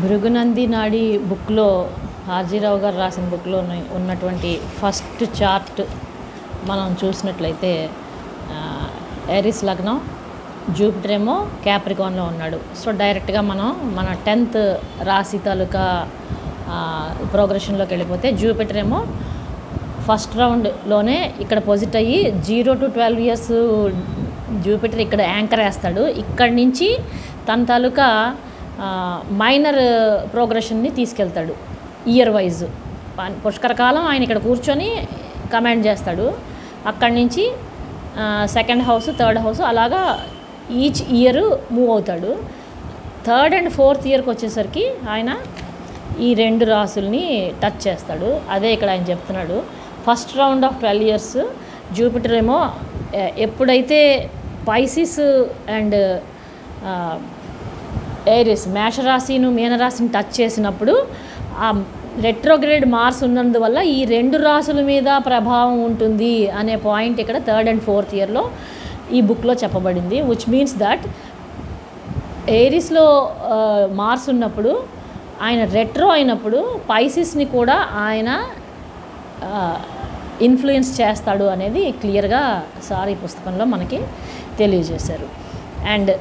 భృగునంది నాడి బుక్లో హాజీరావు గారు రాసిన బుక్లో ఉన్నటువంటి ఫస్ట్ చార్ట్ మనం చూసినట్లయితే ఏరిస్ లగ్నం, జూపిటర్ ఏమో క్యాప్రికాన్లో ఉన్నాడు. సో డైరెక్ట్గా మనం మన 10th రాశి తాలూకా ప్రోగ్రెషన్లోకి వెళ్ళిపోతే జూపిటర్ ఏమో ఫస్ట్ రౌండ్లోనే ఇక్కడ పొజిట్ అయ్యి 0 to 12 years జూపిటర్ ఇక్కడ యాంకర్ వేస్తాడు. ఇక్కడి నుంచి తన తాలూకా మైనర్ ప్రోగ్రెషన్ని తీసుకెళ్తాడు ఇయర్ వైజ్. పుష్కర కాలం ఆయన ఇక్కడ కూర్చొని కమాండ్ చేస్తాడు. అక్కడి నుంచి 2nd house, 3rd house అలాగా ఈచ్ ఇయర్ మూవ్ అవుతాడు. 3rd and 4th yearకి వచ్చేసరికి ఆయన ఈ 2 రాసుల్ని టచ్ చేస్తాడు. అదే ఇక్కడ ఆయన చెప్తున్నాడు. First round of 12 years Jupiter ఏమో ఎప్పుడైతే పైసిస్ అండ్ ఏరిస్ మేషరాశిను మీనరాశిని టచ్ చేసినప్పుడు ఆ రెట్రోగ్రేడ్ మార్స్ ఉన్నందువల్ల ఈ 2 రాసుల మీద ప్రభావం ఉంటుంది అనే పాయింట్ ఇక్కడ 3rd and 4th yearలో ఈ బుక్లో చెప్పబడింది. విచ్ మీన్స్ దట్ ఏరిస్లో మార్స్ ఉన్నప్పుడు ఆయన రెట్రో అయినప్పుడు పైసిస్ని కూడా ఆయన ఇన్ఫ్లుయెన్స్ చేస్తాడు అనేది క్లియర్గా సార్ ఈ పుస్తకంలో మనకి తెలియజేశారు. అండ్